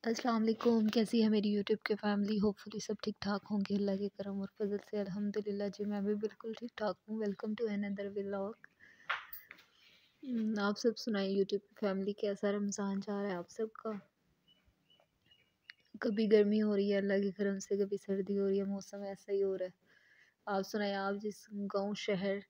अस्सलाम वालेकुम। कैसी है मेरी यूट्यूब की फैमिली। होपफुली सब ठीक ठाक होंगे अल्लाह के करम और फजल से। अल्हम्दुलिल्लाह जी मैं भी बिल्कुल ठीक ठाक हूँ। Welcome to another vlog. आप सब सुनाइए यूट्यूब की फैमिली, कैसा रमज़ान जा रहा है आप सबका। कभी गर्मी हो रही है अल्लाह के करम से, कभी सर्दी हो रही है, मौसम ऐसा ही हो रहा है। आप सुनाए, आप जिस गाँव शहर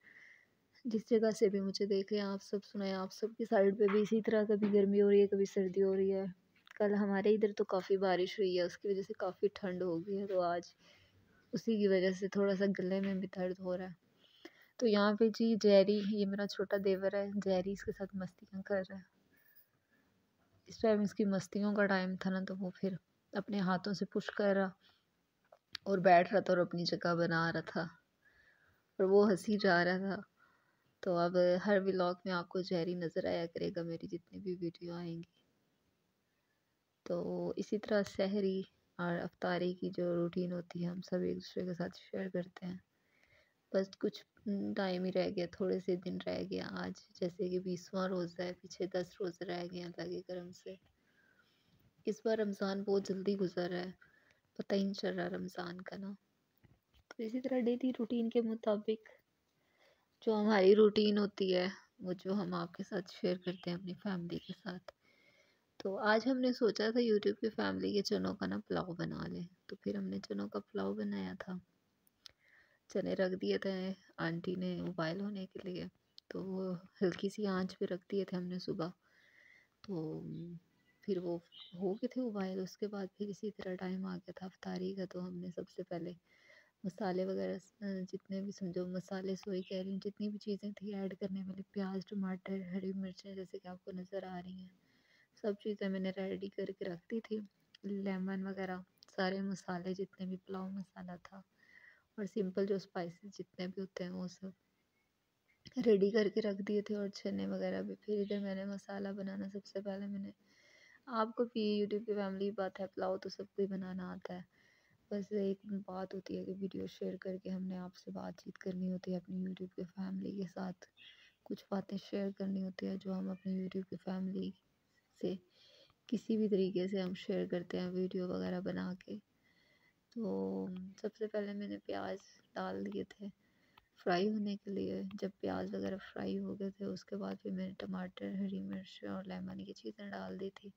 जिस जगह से भी मुझे देख रहे हैं, आप सब सुनाए, आप सब की साइड पे भी इसी तरह कभी गर्मी हो रही है, कभी सर्दी हो रही है। कल हमारे इधर तो काफ़ी बारिश हुई है, उसकी वजह से काफ़ी ठंड हो गई है, तो आज उसी की वजह से थोड़ा सा गले में भी दर्द हो रहा है। तो यहाँ पे जी जैरी, ये मेरा छोटा देवर है, जैरी इसके साथ मस्तियाँ कर रहा है। इस टाइम इसकी मस्तियों का टाइम था ना, तो वो फिर अपने हाथों से पुश कर रहा और बैठ रहा था और अपनी जगह बना रहा था और वो हंसी जा रहा था। तो अब हर व्लॉग में आपको जैरी नज़र आया करेगा, मेरी जितनी भी वीडियो आएंगी। तो इसी तरह सहरी और अफ्तारी की जो रूटीन होती है, हम सब एक दूसरे के साथ शेयर करते हैं। बस कुछ टाइम ही रह गया, थोड़े से दिन रह गया। आज जैसे कि 20वां रोज़ा है, पीछे 10 रोज़े रह गए अल्लाह के करम से। इस बार रमज़ान बहुत जल्दी गुजर रहा है, पता ही नहीं चल रहा रमज़ान का ना। तो इसी तरह डेली रूटीन के मुताबिक जो हमारी रूटीन होती है, वो जो हम आपके साथ शेयर करते हैं अपनी फैमिली के साथ। तो आज हमने सोचा था यूट्यूब की फैमिली के चनों का ना पुलाव बना लें, तो फिर हमने चनों का पुलाव बनाया था। चने रख दिए थे आंटी ने उबाइल होने के लिए, तो वो हल्की सी आंच पे रख दिए थे हमने सुबह। तो फिर वो हो गए थे उबाइल। उसके बाद फिर इसी तरह टाइम आ गया था अफ्तारी का, तो हमने सबसे पहले मसाले वगैरह जितने भी समझो मसाले, सोई कह रही हूँ, जितनी भी चीज़ें थी ऐड करने वाली, प्याज, टमाटर, हरी मिर्चें जैसे कि आपको नज़र आ रही हैं, सब चीज़ें मैंने रेडी करके रख दी थी। लेमन वगैरह, सारे मसाले जितने भी, पुलाव मसाला था और सिंपल जो स्पाइसेस जितने भी होते हैं वो सब रेडी करके रख दिए थे, और चने वगैरह भी। फिर इधर मैंने मसाला बनाना, सबसे पहले मैंने, आपको भी यूट्यूब की फैमिली बात है, पुलाव तो सबको ही बनाना आता है। बस एक बात होती है कि वीडियो शेयर करके हमने आपसे बातचीत करनी होती है अपनी यूट्यूब की फैमिली के साथ। कुछ बातें शेयर करनी होती है जो हम अपनी यूट्यूब की फैमिली से किसी भी तरीके से हम शेयर करते हैं वीडियो वगैरह बना के। तो सबसे पहले मैंने प्याज डाल दिए थे फ्राई होने के लिए। जब प्याज वगैरह फ्राई हो गए थे, उसके बाद फिर मैंने टमाटर, हरी मिर्च और लेमन की चीज़ें डाल दी थी,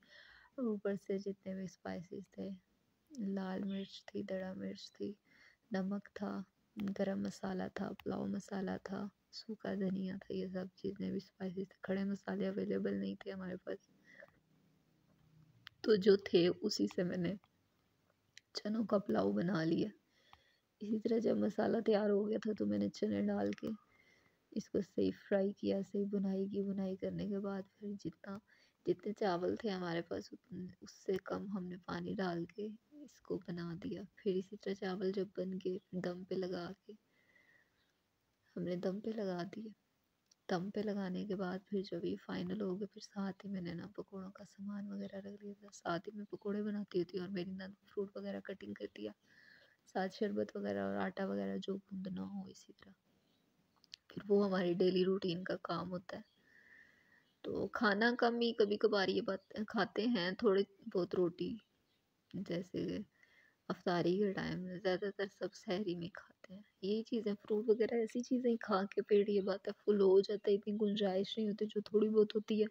और ऊपर से जितने भी स्पाइसेस थे, लाल मिर्च थी, दड़ा मिर्च थी, नमक था, गरम मसाला था, पुलाव मसाला था, सूखा धनिया था, ये सब जितने भी स्पाइसेस थे। खड़े मसाले अवेलेबल नहीं थे हमारे पास, तो जो थे उसी से मैंने चनों का पुलाव बना लिया। इसी तरह जब मसाला तैयार हो गया था, तो मैंने चने डाल के इसको सही फ्राई किया, सही बुनाई की। बुनाई करने के बाद फिर जितने चावल थे हमारे पास, उससे कम हमने पानी डाल के इसको बना दिया। फिर इसी तरह चावल जब बन के दम पे लगा के हमने दम पे लगा दिए। दम पे लगाने के बाद फिर जब ये फाइनल हो गया, फिर साथ ही मैंने ना पकौड़ों का सामान वगैरह रख दिया था। साथ ही मैं पकौड़े बनाती होती और मेरी नंद फ्रूट वगैरह कटिंग कर दिया, साथ शरबत वगैरह और आटा वगैरह जो गूंदना हो। इसी तरह फिर वो हमारी डेली रूटीन का काम होता है। तो खाना कम ही कभी कभार ये बात खाते हैं, थोड़ी बहुत रोटी, जैसे अफ्तारी के टाइम में ज़्यादातर सब सहरी में खाते हैं यही चीज़ें, फ्रूट वगैरह ऐसी चीज़ें ही खा के पेट, ये बात है, फुल हो जाता है। इतनी गुंजाइश नहीं होती जो थोड़ी बहुत होती है।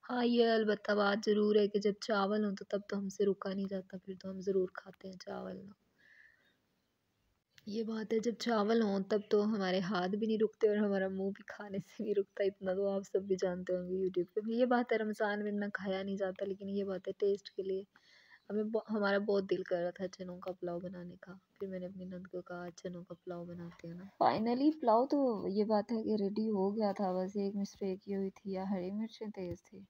हाँ, ये अलबत्ता बात ज़रूर है कि जब चावल हो तो तब तो हमसे रुका नहीं जाता, फिर तो हम ज़रूर खाते हैं चावल ना। ये बात है, जब चावल हों तब तो हमारे हाथ भी नहीं रुकते और हमारा मुंह भी खाने से नहीं रुकता। इतना तो आप सब भी जानते होंगे यूट्यूब पे भी। ये बात है, रमज़ान में इतना खाया नहीं जाता, लेकिन ये बात है टेस्ट के लिए हमारा बहुत दिल कर रहा था चनों का पुलाव बनाने का। फिर मैंने अपनी नंद को कहा चनों का पुलाव बनाते हैं ना। फाइनली पुलाव तो ये बात है कि रेडी हो गया था, बस एक मिस्टेक ये हुई थी, या हरी मिर्चें तेज़ थी,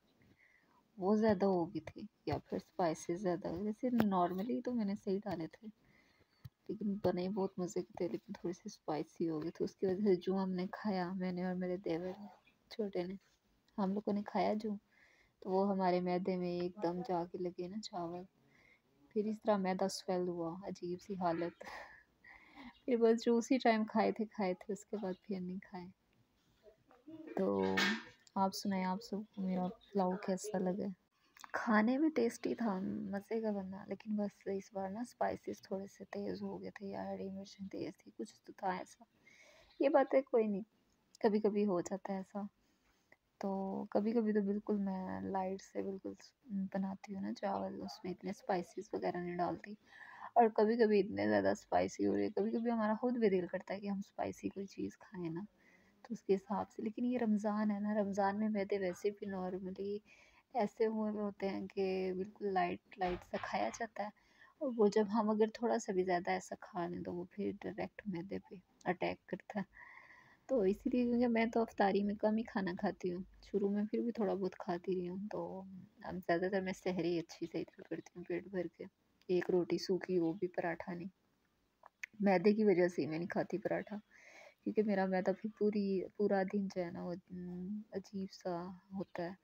वो ज़्यादा हो गई थी, या फिर स्पाइसेस ज़्यादा। वैसे नॉर्मली तो मैंने सही डाले थे, लेकिन बने बहुत मज़े के थे, लेकिन थोड़ी सी स्पाइसी हो गई थी। उसकी वजह से जो हमने खाया, मैंने और मेरे देवर ने, छोटे ने, हम लोगों ने खाया जो, तो वो हमारे मैदे में एकदम जाके लगे ना चावल। फिर इस तरह मैदा स्वेल हुआ, अजीब सी हालत। फिर बस जो उसी टाइम खाए थे, उसके बाद फिर नहीं खाए। तो आप सुनाए, आप सबको मेरा पुलाव कैसा लगा। खाने में टेस्टी था, मज़े का बना, लेकिन बस इस बार ना स्पाइसेस थोड़े से तेज़ हो गए थे या हरी मिर्चें तेज़ थी, कुछ तो था ऐसा। ये बात है, कोई नहीं, कभी कभी हो जाता है ऐसा। तो कभी कभी तो बिल्कुल मैं लाइट से बिल्कुल बनाती हूँ ना चावल, उसमें इतने स्पाइसेस वगैरह नहीं डालती। और कभी कभी इतने ज़्यादा स्पाइसी हो रही है, कभी कभी हमारा खुद भी दिल करता है कि हम स्पाइसी कोई चीज़ खाएं ना, तो उसके हिसाब से। लेकिन ये रमज़ान है ना, रमज़ान में मैदे वैसे भी नॉर्मली ऐसे हुए हुए होते हैं कि बिल्कुल लाइट लाइट सा खाया जाता है। और वो जब हम अगर थोड़ा सा भी ज़्यादा ऐसा खा लें तो वो फिर डायरेक्ट मैदे पे अटैक करता है। तो इसीलिए, क्योंकि मैं तो अफ्तारी में कम ही खाना खाती हूँ, शुरू में फिर भी थोड़ा बहुत खाती रही हूँ, तो अब ज़्यादातर मैं सहरी अच्छी सही तरह करती हूँ पेट भर के, एक रोटी सूखी, वो भी पराठा नहीं। मैदे की वजह से ही मैं नहीं खाती पराठा, क्योंकि मेरा मैदा फिर पूरा दिन जो है ना वो अजीब सा होता है,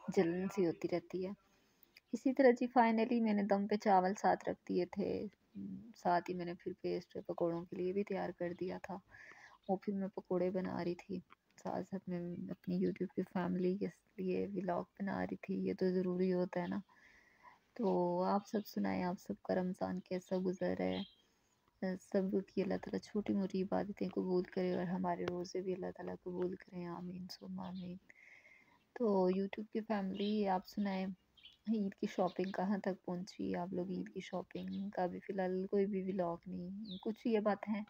जलन सी होती रहती है। इसी तरह जी फाइनली मैंने दम पे चावल साथ रख दिए थे, साथ ही मैंने फिर पेस्ट पकौड़ों के लिए भी तैयार कर दिया था। वो फिर मैं पकौड़े बना रही थी, साथ साथ मैं अपनी यूट्यूब की फैमिली के लिए व्लॉग बना रही थी, ये तो ज़रूरी होता है ना। तो आप सब सुनाएं, आप सबका रमज़ान कैसा गुजर है? सब की अल्लाह ताला छोटी मोटी इबादतें कबूल करे और हमारे रोज़े भी अल्लाह ताला कबूल करें, आमीन सुम्मा आमीन। तो यूट्यूब की फैमिली, आप सुनाएं, ईद की शॉपिंग कहाँ तक पहुंची? आप लोग ईद की शॉपिंग का भी फ़िलहाल कोई भी व्लॉग नहीं, कुछ ये बात है,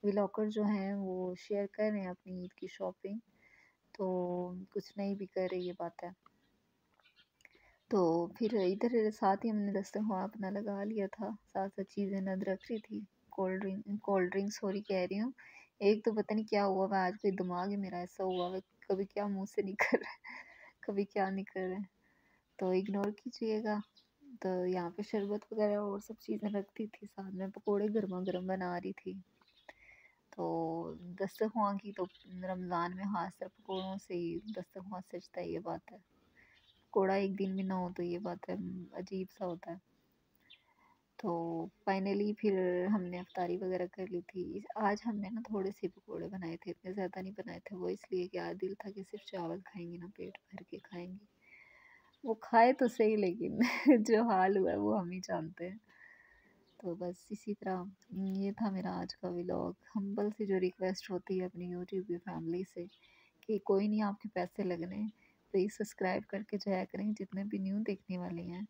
व्लॉगर जो हैं वो शेयर कर रहे हैं अपनी ईद की शॉपिंग, तो कुछ नहीं भी कर रही, ये बात है। तो फिर इधर साथ ही हमने दस्तरख़्वान अपना लगा लिया था, साथ साथ चीज़ें नद रख रही थी, कोल्ड ड्रिंक सॉरी कह रही हूँ। एक तो पता नहीं क्या हुआ, मैं आज कोई दिमाग ही मेरा ऐसा हुआ है, कभी क्या मुंह से निकल रहा है, कभी क्या निकल रहा है, तो इग्नोर कीजिएगा। तो यहाँ पे शरबत वगैरह और सब चीज़ें रखती थी, साथ में पकोड़े गर्मा गर्म बना रही थी। तो दस्तरख़्वान की तो रमज़ान में ख़ास कर पकोड़ों से ही दस्तरख़्वान सजता है, ये बात है। पकोड़ा एक दिन भी ना हो तो ये बात है, अजीब सा होता है। तो फाइनली फिर हमने अफ्तारी वगैरह कर ली थी। आज हमने ना थोड़े से पकोड़े बनाए थे, इतने ज़्यादा नहीं बनाए थे, वो इसलिए कि आज दिल था कि सिर्फ चावल खाएंगे ना, पेट भर के खाएंगे। वो खाए तो सही, लेकिन जो हाल हुआ है वो हम ही जानते हैं। तो बस इसी तरह ये था मेरा आज का व्लॉग। हम्बल सी जो रिक्वेस्ट होती है अपनी यूट्यूब की फैमिली से कि कोई नहीं, आपके पैसे लगने, प्लीज़ सब्सक्राइब करके जाया करें, जितने भी न्यू देखने वाले हैं,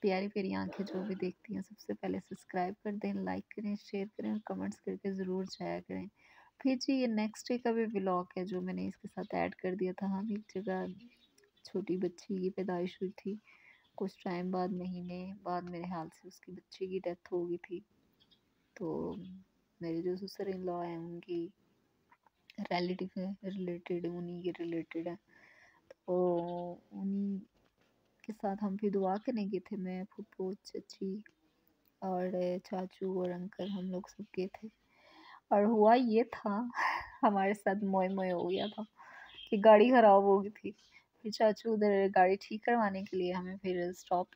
प्यारी प्यारी आंखें जो भी देखती हैं, सबसे पहले सब्सक्राइब कर दें, लाइक करें, शेयर करें और कमेंट्स करके ज़रूर जाया करें। फिर जी ये नेक्स्ट डे का भी व्लॉग है जो मैंने इसके साथ ऐड कर दिया था। हम एक जगह, छोटी बच्ची की पैदाइश हुई थी, कुछ टाइम बाद, महीने बाद मेरे ख्याल से उसकी बच्ची की डेथ हो गई थी। तो मेरे जो ससुर इन लॉ हैं उनकी रिलेटिव है, रिलेटेड, उन्हीं के रिलेटेड है, तो उन्हीं के साथ हम फिर दुआ करने गए थे, मैं, फूफू, चाची और चाचू और अंकल, हम लोग सब गए थे। और हुआ ये था हमारे साथ मोए मोए हो गया था कि गाड़ी ख़राब हो गई थी। फिर चाचू उधर गाड़ी ठीक करवाने के लिए हमें फिर स्टॉप